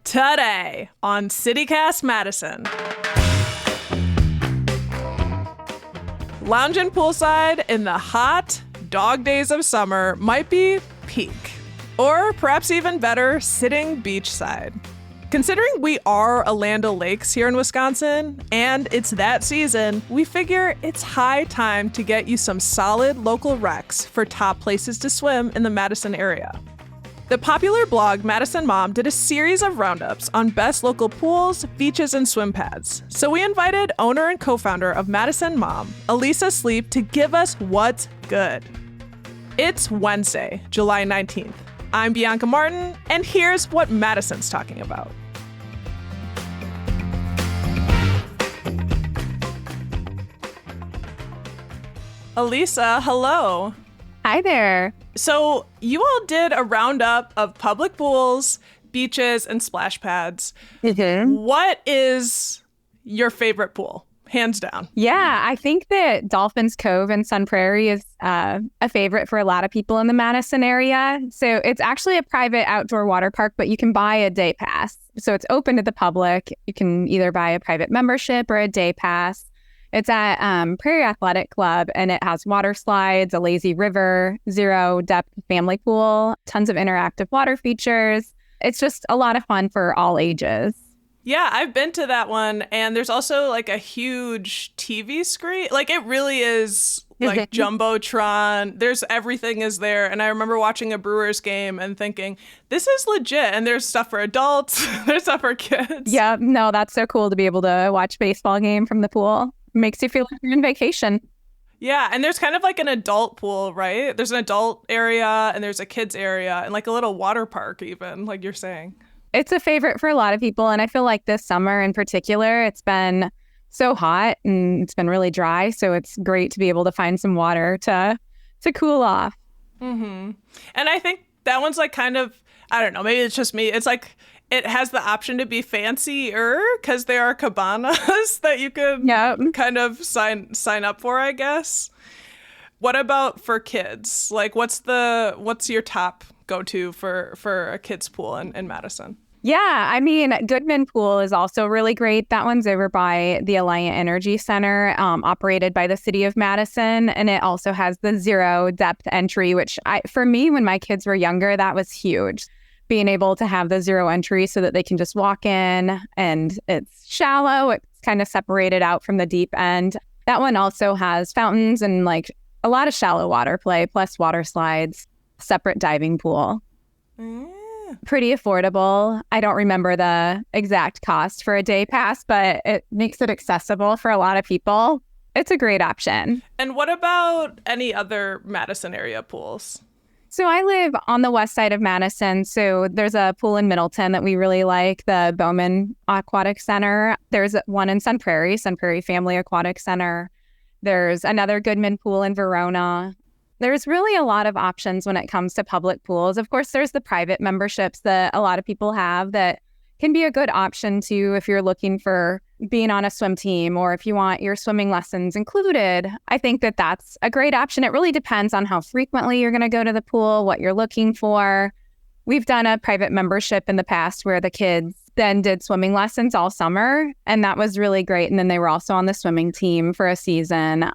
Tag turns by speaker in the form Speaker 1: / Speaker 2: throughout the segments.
Speaker 1: Today on CityCast Madison. Lounging poolside in the hot dog days of summer might be peak. Or perhaps even better, sitting beachside. Considering we are a land of lakes here in Wisconsin, and it's that season, we figure it's high time to get you some solid local recs for top places to swim in the Madison area. The popular blog Madison Mom did a series of roundups on best local pools, beaches, and swim pads. So we invited owner and co-founder of Madison Mom, Alisa Sleep, to give us what's good. It's Wednesday, July 19th. I'm Bianca Martin, and here's what Madison's talking about. Alisa, hello.
Speaker 2: Hi there.
Speaker 1: So you all did a roundup of public pools, beaches, and splash pads.
Speaker 2: Mm-hmm.
Speaker 1: What is your favorite pool? Hands down.
Speaker 2: Yeah, I think that Dolphins Cove in Sun Prairie is a favorite for a lot of people in the Madison area. So it's actually a private outdoor water park, but you can buy a day pass. So it's open to the public. You can either buy a private membership or a day pass. It's at Prairie Athletic Club, and it has water slides, a lazy river, zero depth family pool, tons of interactive water features. It's just a lot of fun for all ages.
Speaker 1: Yeah, I've been to that one, and there's also like a huge TV screen. Like it really is like Jumbotron. There's everything is there. And I remember watching a Brewers game and thinking, this is legit. And there's stuff for adults. There's stuff for kids.
Speaker 2: Yeah, no, that's so cool to be able to watch a baseball game from the pool. Makes you feel like you're on vacation.
Speaker 1: Yeah, and there's kind of like an adult pool, right? There's an adult area and there's a kids area and like a little water park even, like you're saying.
Speaker 2: It's a favorite for a lot of people. And I feel like this summer in particular, it's been so hot and it's been really dry. So it's great to be able to find some water to cool off.
Speaker 1: Mm-hmm. And I think that one's like kind of, I don't know, maybe it's just me. It's like it has the option to be fancier because there are cabanas that you could kind of sign up for, I guess. What about for kids? Like what's your top go-to for a kids pool in Madison?
Speaker 2: Yeah, I mean, Goodman Pool is also really great. That one's over by the Alliant Energy Center, operated by the city of Madison. And it also has the zero depth entry, which for me, when my kids were younger, that was huge. Being able to have the zero entry so that they can just walk in and it's shallow. It's kind of separated out from the deep end. That one also has fountains and like a lot of shallow water play, plus water slides, separate diving pool. Pretty affordable. I don't remember the exact cost for a day pass, but it makes it accessible for a lot of people. It's a great option.
Speaker 1: And what about any other Madison area pools?
Speaker 2: So I live on the west side of Madison. So there's a pool in Middleton that we really like, the Bowman Aquatic Center. There's one in Sun Prairie Family Aquatic Center. There's another Goodman pool in Verona. There's really a lot of options when it comes to public pools. Of course, there's the private memberships that a lot of people have that can be a good option too if you're looking for being on a swim team or if you want your swimming lessons included. I think that that's a great option. It really depends on how frequently you're going to go to the pool, what you're looking for. We've done a private membership in the past where the kids then did swimming lessons all summer, and that was really great. And then they were also on the swimming team for a season.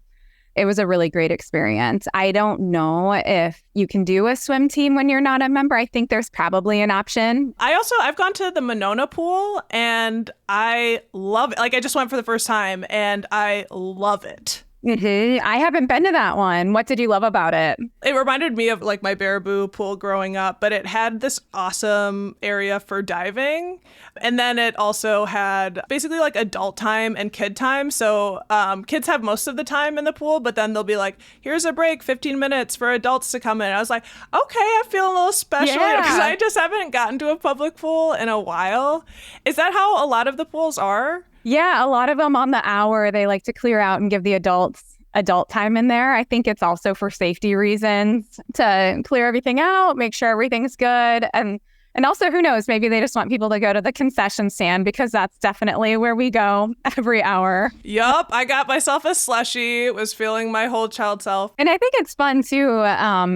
Speaker 2: It was a really great experience. I don't know if you can do a swim team when you're not a member. I think there's probably an option.
Speaker 1: I've gone to the Monona pool and I love it. Like I just went for the first time and I love it.
Speaker 2: Mm-hmm. I haven't been to that one. What did you love about it?
Speaker 1: It reminded me of like my Baraboo pool growing up, but it had this awesome area for diving. And then it also had basically like adult time and kid time. So kids have most of the time in the pool, but then they'll be like, here's a break, 15 minutes for adults to come in. I was like, okay, I feel a little special because I just haven't gotten to a public pool in a while. Is that how a lot of the pools are?
Speaker 2: Yeah, a lot of them on the hour, they like to clear out and give the adults adult time in there. I think it's also for safety reasons to clear everything out, make sure everything's good. And And also, who knows, maybe they just want people to go to the concession stand because that's definitely where we go every hour.
Speaker 1: Yup, I got myself a slushie, was feeling my whole child self.
Speaker 2: And I think it's fun too.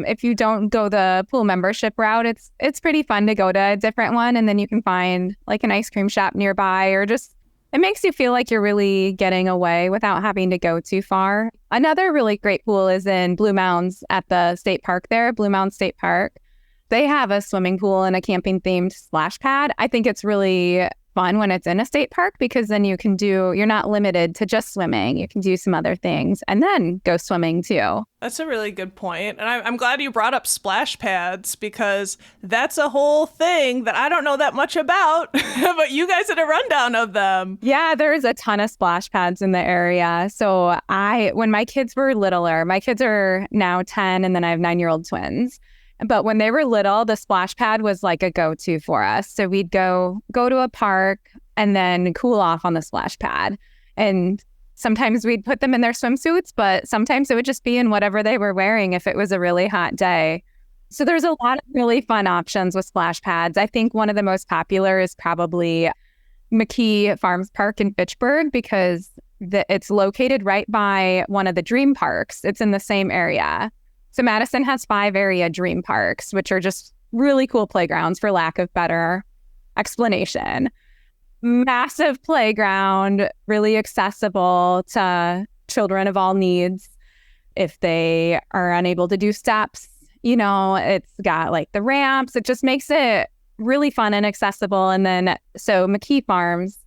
Speaker 2: If you don't go the pool membership route, it's pretty fun to go to a different one. And then you can find like an ice cream shop nearby, or just, it makes you feel like you're really getting away without having to go too far. Another really great pool is in Blue Mounds at the state park there, Blue Mounds State Park. They have a swimming pool and a camping themed splash pad. I think it's really fun when it's in a state park because then you're not limited to just swimming. You can do some other things and then go swimming too.
Speaker 1: That's a really good point. And I'm glad you brought up splash pads because that's a whole thing that I don't know that much about, but you guys did a rundown of them.
Speaker 2: Yeah, there's a ton of splash pads in the area. So when my kids were littler, my kids are now 10 and then I have 9-year-old twins. But when they were little, the splash pad was like a go-to for us. So we'd go to a park and then cool off on the splash pad. And sometimes we'd put them in their swimsuits, but sometimes it would just be in whatever they were wearing if it was a really hot day. So there's a lot of really fun options with splash pads. I think one of the most popular is probably McKee Farms Park in Fitchburg because it's located right by one of the dream parks. It's in the same area. So Madison has 5 area dream parks, which are just really cool playgrounds for lack of better explanation. Massive playground, really accessible to children of all needs. If they are unable to do steps, it's got like the ramps. It just makes it really fun and accessible. And then, so McKee Farms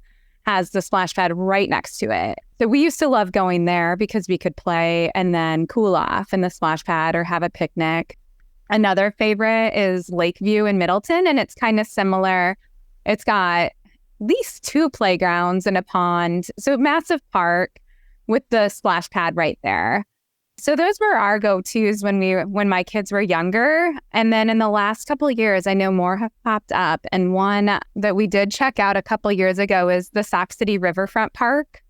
Speaker 2: has the splash pad right next to it. So we used to love going there because we could play and then cool off in the splash pad or have a picnic. Another favorite is Lakeview in Middleton, and it's kind of similar. It's got at least 2 playgrounds and a pond. So massive park with the splash pad right there. So those were our go-tos when my kids were younger. And then in the last couple of years, I know more have popped up. And one that we did check out a couple years ago is the Sauk City Riverfront Park.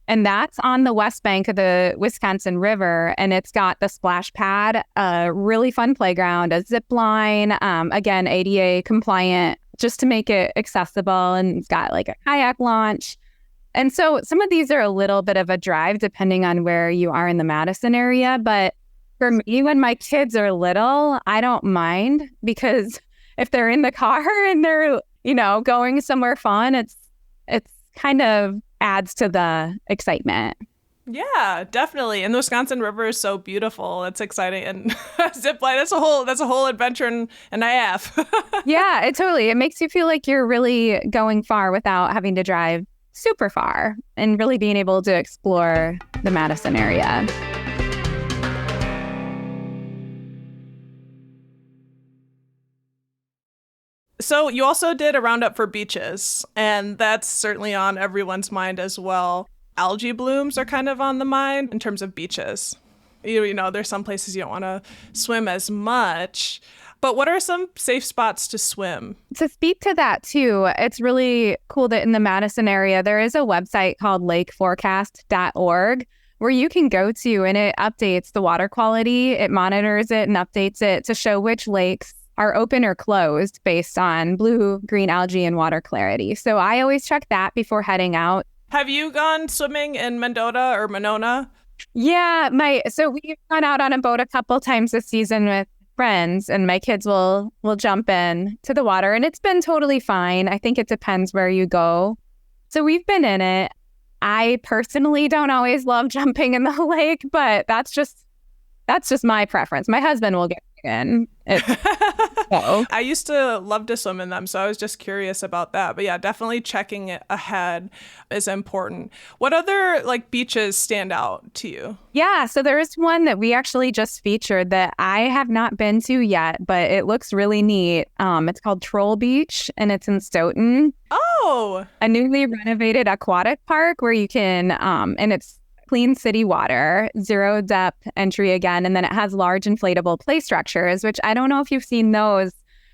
Speaker 2: And that's on the west bank of the Wisconsin River. And it's got the splash pad, a really fun playground, a zip line, again, ADA compliant, just to make it accessible. And it's got like a kayak launch. And so some of these are a little bit of a drive depending on where you are in the Madison area. But for me, when my kids are little, I don't mind because if they're in the car and they're, going somewhere fun, it's kind of adds to the excitement.
Speaker 1: Yeah, definitely. And the Wisconsin River is so beautiful. It's exciting. And zip line, that's a whole adventure and a half.
Speaker 2: Yeah, it makes you feel like you're really going far without having to drive super far and really being able to explore the Madison area.
Speaker 1: So you also did a roundup for beaches, and that's certainly on everyone's mind as well. Algae blooms are kind of on the mind in terms of beaches. There's some places you don't want to swim as much. But what are some safe spots to swim?
Speaker 2: To speak to that too, it's really cool that in the Madison area, there is a website called lakeforecast.org where you can go to and it updates the water quality. It monitors it and updates it to show which lakes are open or closed based on blue, green algae, and water clarity. So I always check that before heading out.
Speaker 1: Have you gone swimming in Mendota or Monona?
Speaker 2: Yeah, so we've gone out on a boat a couple times this season with friends, and my kids will jump in to the water, and it's been totally fine. I think it depends where you go. So we've been in it. I personally don't always love jumping in the lake, but that's just my preference. My husband will get in.
Speaker 1: I used to love to swim in them, so I was just curious about that. But yeah, definitely checking it ahead is important. What other beaches stand out to you?
Speaker 2: Yeah, so there is one that we actually just featured that I have not been to yet, but it looks really neat. It's called Troll Beach, and it's in Stoughton.
Speaker 1: Oh!
Speaker 2: A newly renovated aquatic park where you can, and it's clean city water, 0 depth entry again, and then it has large inflatable play structures, which I don't know if you've seen those,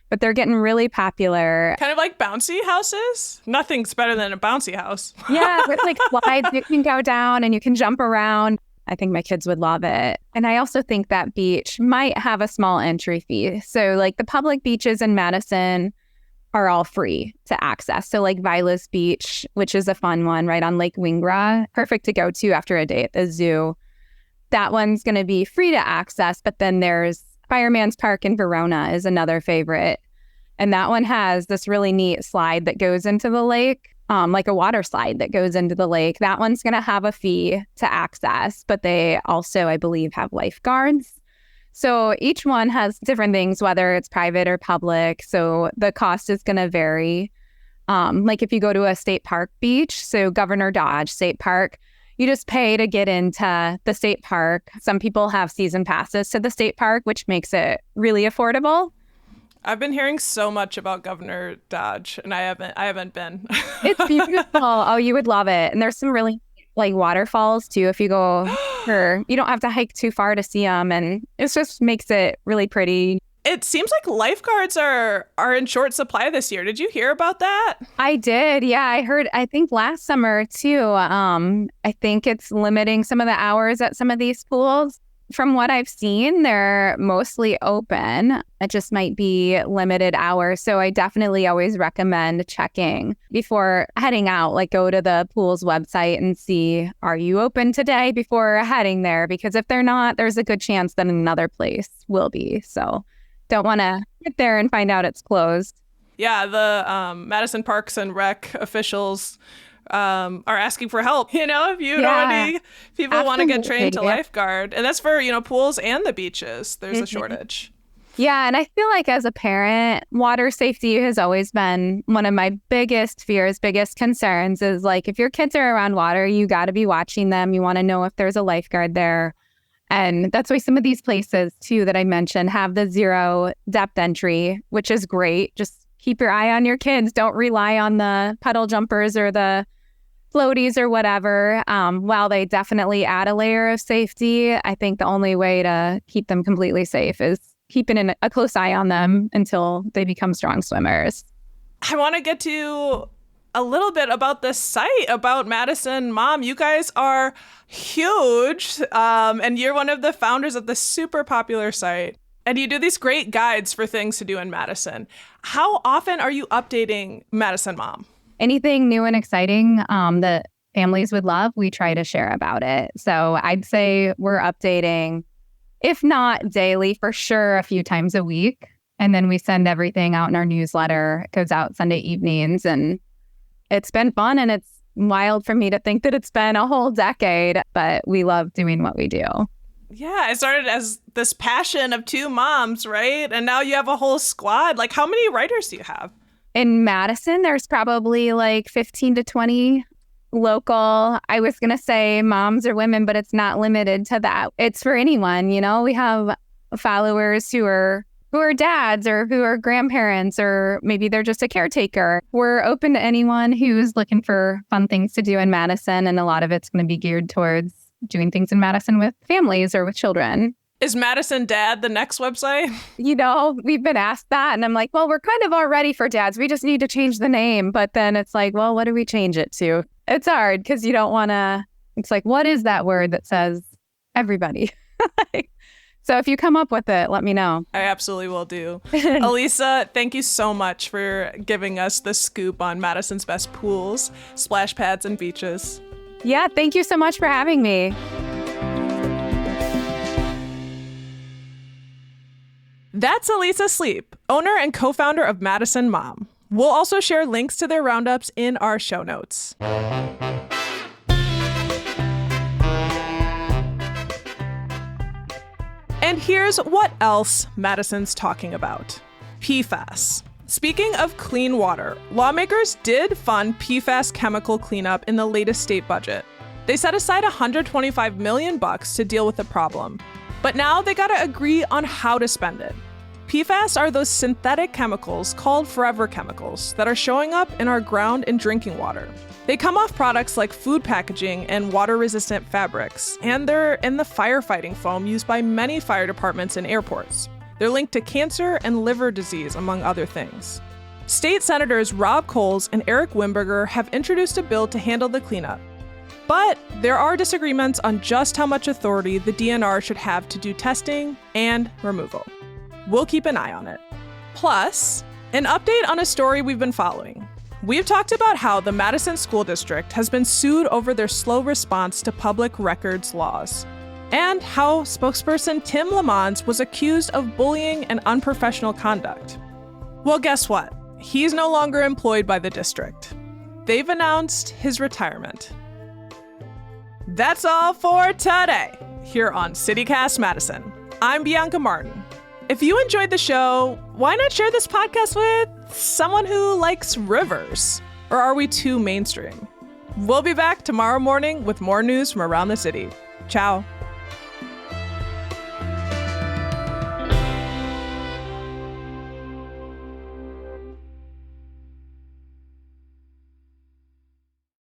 Speaker 2: but they're getting really popular.
Speaker 1: Kind of like bouncy houses? Nothing's better than a bouncy house.
Speaker 2: Yeah, with slides you can go down and you can jump around. I think my kids would love it. And I also think that beach might have a small entry fee. So the public beaches in Madison, are all free to access. So like Vilas Beach, which is a fun one right on Lake Wingra, perfect to go to after a day at the zoo. That one's going to be free to access. But then there's Fireman's Park in Verona is another favorite. And that one has this really neat slide that goes into the lake, like a water slide that goes into the lake. That one's going to have a fee to access, but they also, I believe, have lifeguards. So each one has different things, whether it's private or public. So the cost is going to vary. Like if you go to a state park beach, so Governor Dodge State Park, you just pay to get into the state park. Some people have season passes to the state park, which makes it really affordable.
Speaker 1: I've been hearing so much about Governor Dodge, and I haven't been.
Speaker 2: It's beautiful. Oh, you would love it. And there's some really like waterfalls too. If you go you don't have to hike too far to see them, and it just makes it really pretty.
Speaker 1: It seems like lifeguards are in short supply this year. Did you hear about that?
Speaker 2: I did. Yeah, I heard, I think last summer too. I think it's limiting some of the hours at some of these pools. From what I've seen, they're mostly open. It just might be limited hours. So I definitely always recommend checking before heading out. Like go to the pool's website and see, are you open today before heading there? Because if they're not, there's a good chance that another place will be. So don't want to get there and find out it's closed.
Speaker 1: Yeah, the Madison Parks and Rec officials are asking for help. If you know any people want to get trained to lifeguard, and that's for pools and the beaches. There's a shortage.
Speaker 2: Yeah, and I feel like as a parent, water safety has always been one of my biggest fears, biggest concerns. Is like if your kids are around water, you got to be watching them. You want to know if there's a lifeguard there. And that's why some of these places too that I mentioned have the 0 depth entry, which is great. Just keep your eye on your kids. Don't rely on the puddle jumpers or the floaties or whatever. While they definitely add a layer of safety, I think the only way to keep them completely safe is keeping a close eye on them until they become strong swimmers.
Speaker 1: I want to get to a little bit about the site, about Madison Mom. You guys are huge, and you're one of the founders of the super popular site. And you do these great guides for things to do in Madison. How often are you updating Madison Mom?
Speaker 2: Anything new and exciting that families would love, we try to share about it. So I'd say we're updating, if not daily, for sure a few times a week. And then we send everything out in our newsletter. It goes out Sunday evenings. And it's been fun, and it's wild for me to think that it's been a whole decade, but we love doing what we do.
Speaker 1: Yeah, it started as this passion of 2 moms, right? And now you have a whole squad. Like, how many writers do you have?
Speaker 2: In Madison, there's probably like 15 to 20 local. I was going to say moms or women, but it's not limited to that. It's for anyone. We have followers who are dads or who are grandparents, or maybe they're just a caretaker. We're open to anyone who's looking for fun things to do in Madison. And a lot of it's going to be geared towards doing things in Madison with families or with children.
Speaker 1: Is Madison Dad the next website?
Speaker 2: We've been asked that. And I'm like, well, we're kind of all ready for dads. We just need to change the name. But then it's like, well, what do we change it to? It's hard because you don't want to. It's like, what is that word that says everybody? So if you come up with it, let me know.
Speaker 1: I absolutely will do. Alisa, thank you so much for giving us the scoop on Madison's best pools, splash pads, and beaches.
Speaker 2: Yeah, thank you so much for having me.
Speaker 1: That's Alisa Sleep, owner and co-founder of Madison Mom. We'll also share links to their roundups in our show notes. And here's what else Madison's talking about. PFAS. Speaking of clean water, lawmakers did fund PFAS chemical cleanup in the latest state budget. They set aside $125 million to deal with the problem. But now they gotta agree on how to spend it. PFAS are those synthetic chemicals called forever chemicals that are showing up in our ground and drinking water. They come off products like food packaging and water-resistant fabrics, and they're in the firefighting foam used by many fire departments and airports. They're linked to cancer and liver disease, among other things. State Senators Rob Coles and Eric Wimberger have introduced a bill to handle the cleanup. But there are disagreements on just how much authority the DNR should have to do testing and removal. We'll keep an eye on it. Plus, An update on a story we've been following. We've talked about how the Madison School District has been sued over their slow response to public records laws, and how spokesperson Tim Lamons was accused of bullying and unprofessional conduct. Well, guess what? He's no longer employed by the district. They've announced his retirement. That's all for today, here on CityCast Madison. I'm Bianca Martin. If you enjoyed the show, why not share this podcast with someone who likes rivers? Or are we too mainstream? We'll be back tomorrow morning with more news from around the city. Ciao.